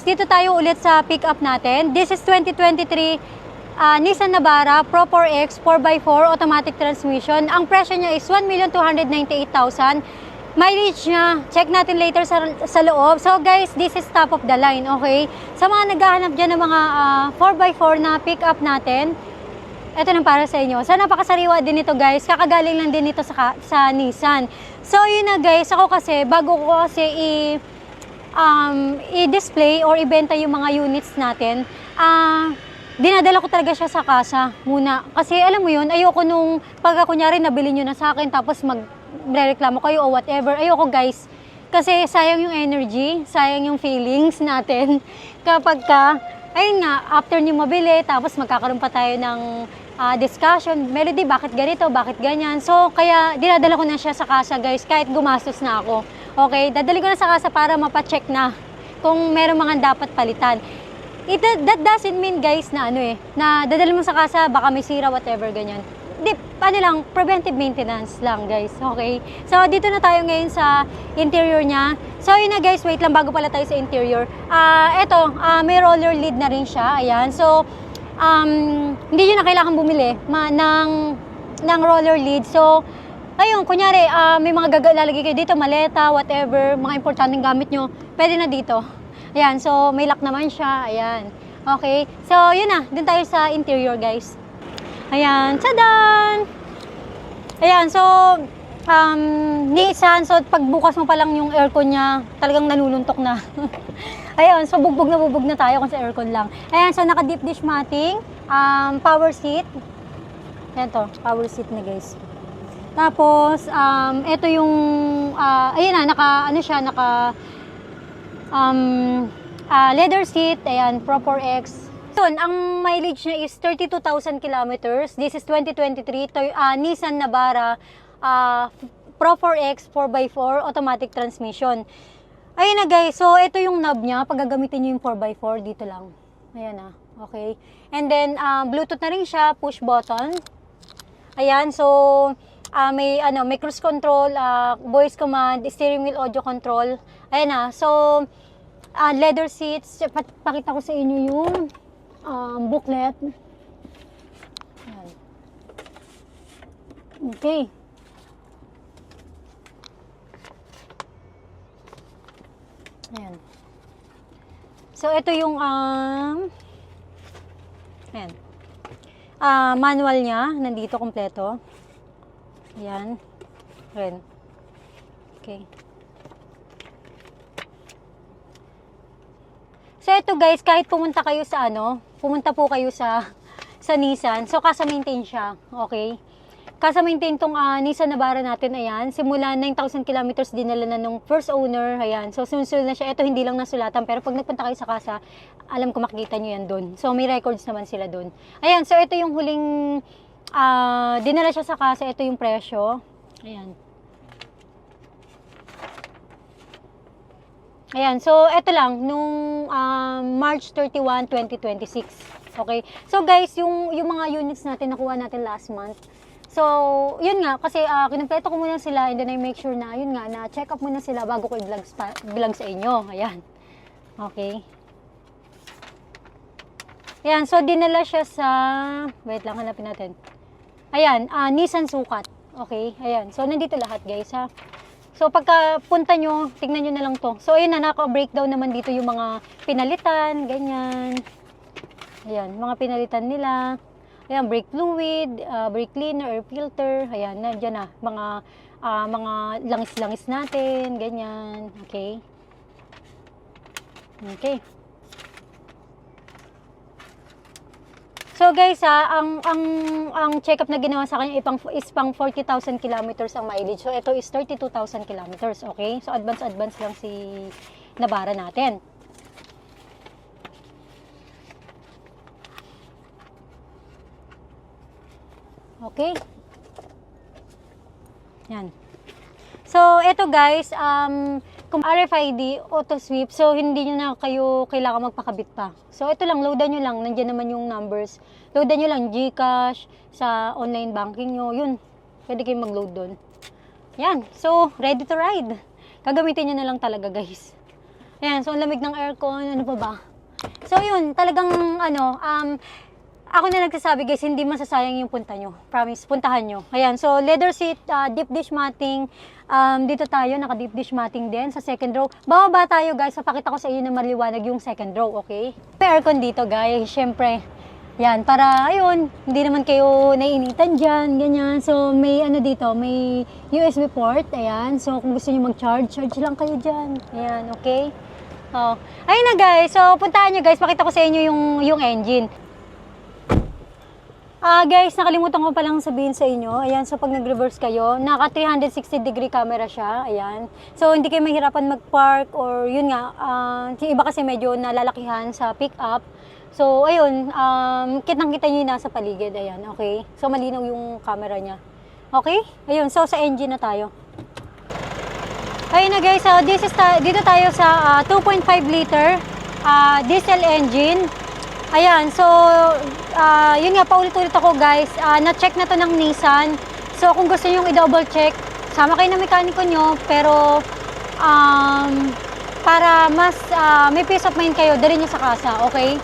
Dito tayo ulit sa pick-up natin. This is 2023 Nissan Navara Pro 4X 4x4 automatic transmission. Ang presyo niya is 1,298,000. Mileage niya, check natin later sa loob. So guys, this is top of the line, okay? Sa mga naghahanap dyan ng mga 4x4 na pick-up natin, ito nang para sa inyo. So napakasariwa din ito guys. Kakagaling lang din ito sa Nissan. So yun na guys, ako kasi bago ko kasi i-display or ibenta yung mga units natin, dinadala ko talaga siya sa kasa muna. Kasi alam mo yun, ayoko nung pagka kunyari nabili nyo na sa akin tapos magreklamo kayo o whatever. Ayoko guys. Kasi sayang yung energy, sayang yung feelings natin kapag ayun nga, after nyo mabili, tapos magkakaroon pa tayo ng discussion. Melody, bakit ganito, bakit ganyan? So, kaya dinadala ko na siya sa kasa guys, kahit gumastos na ako. Okay, dadali ko na sa kasa para mapacheck na kung meron mga dapat palitan. That doesn't mean guys na na dadali mo sa kasa, baka may sira, whatever, ganyan. Lang, preventive maintenance lang guys, okay? So, dito na tayo ngayon sa interior niya. So, yun na guys, wait lang, bago pala tayo sa interior. May roller lid na rin siya, ayan. So, hindi nyo na kailangan bumili ng roller lid. So, ayun, kunyari, may mga lalagay kayo dito, maleta, whatever, mga importanteng gamit nyo, pwede na dito. Ayan, so may lock naman siya, ayan. Okay, so yun na, dun tayo sa interior guys. Ayan, tadan! Ayan, so, Nissan, so pagbukas mo pa lang yung aircon niya, talagang naluluntok na. Ayan, so bugbog na tayo kung sa aircon lang. Ayan, so naka deep dish matting, power seat. Ayan to, power seat na guys. Tapos, ito yung, ayun na, naka leather seat, ayan, Pro 4X. Yun, ang mileage niya is 32,000 kilometers. This is 2023, Nissan Navara Pro 4X 4x4 automatic transmission. Ayun na guys, so ito yung knob niya, pag gagamitin niyo yung 4x4, dito lang. Ayan na, okay. And then, Bluetooth na rin siya, push button. Ayan, so, may cruise control, voice command, steering wheel audio control. Ayan na. So, leather seats. Pakita ko sa inyo yung booklet. Ayan. Okay. Ayan. So, ito yung ayan. Manual niya, nandito kompleto. Ayan. Ayan. Okay. So, ito guys, kahit pumunta kayo sa pumunta po kayo sa Nissan. So, kasa-maintain siya. Okay. Kasa-maintain tong Nissan Navara natin. Ayan. Simula 9,000 kilometers dinala na nung first owner. Ayan. So, sunod na siya. Ito hindi lang nasulatan. Pero pag nagpunta kayo sa kasa, alam ko makikita nyo yan doon. So, may records naman sila doon. Ayan. So, ito yung huling dinala siya sa kasa. Ito yung presyo. Ayan. Ayan, so ito lang nung March 31, 2026. Okay? So guys, yung mga units natin nakuha natin last month. So, yun nga kasi kinumpleto ko muna sila and then I make sure na yun nga na check up muna sila bago ko i-vlog sa inyo. Ayan. Okay. Ayan, so dinala siya sa wait lang, hanapin natin. Ayan, Nissan sukat. Okay? Ayan. So nandito lahat, guys, ha. So, pagka punta nyo, tignan nyo na lang to. So, ayun na, naka-breakdown naman dito yung mga pinalitan, ganyan. Ayan, mga pinalitan nila. Ayan, brake fluid, brake cleaner, air filter. Ayan, nandiyan na, mga langis-langis natin, ganyan. Okay. Okay. So guys, ang check-up na ginawa sa kanya is pang 40,000 kilometers ang mileage. So ito is 32,000 kilometers, okay? So advance lang si Navara natin. Okay? Yan. So ito guys, kung RFID, auto sweep, so hindi nyo na kayo kailangan magpakabit pa. So ito lang, loadan nyo lang, nandiyan naman yung numbers. Loadan nyo lang GCash, sa online banking nyo, yun, pwede kayong mag-load doon. Yan, so ready to ride. Gagamitin nyo na lang talaga guys. Ayan, so ang lamig ng aircon, ano pa ba? So yun, talagang ako na nagsasabi guys, hindi masasayang yung punta nyo. Promise, puntahan nyo. Ayan, so leather seat, deep dish matting. Dito tayo, naka deep dish matting din sa second row. Bababa tayo guys, papakita ko sa inyo na maliwanag yung second row, okay? May aircon dito guys, syempre. Yan, para ayun, hindi naman kayo naiinitan dyan, ganyan. So may ano dito, may USB port, ayan. So kung gusto nyo mag-charge, charge lang kayo dyan. Ayan, okay? Oh. Ayun na guys, so puntahan nyo guys, pakita ko sa inyo yung engine. Guys, nakalimutan ko palang sabihin sa inyo. Ayan, so pag nag-reverse kayo, naka 360 degree camera siya. Ayan. So hindi kayo mahirapan mag-park or yun nga, yung iba kasi medyo nalalakihan sa pick-up. So ayun, kitang-kita nyo yung nasa paligid. Ayan, okay? So malinaw yung camera niya. Okay? Ayun, so sa engine na tayo. Ayun na guys, so dito tayo sa 2.5 liter diesel engine. Ayan, so yun nga, paulit-ulit ako guys, na-check na to ng Nissan. So kung gusto nyo i-double check, sama kayo na mekaniko nyo, pero para mas may peace of mind kayo, dali nyo sa kasa, okay?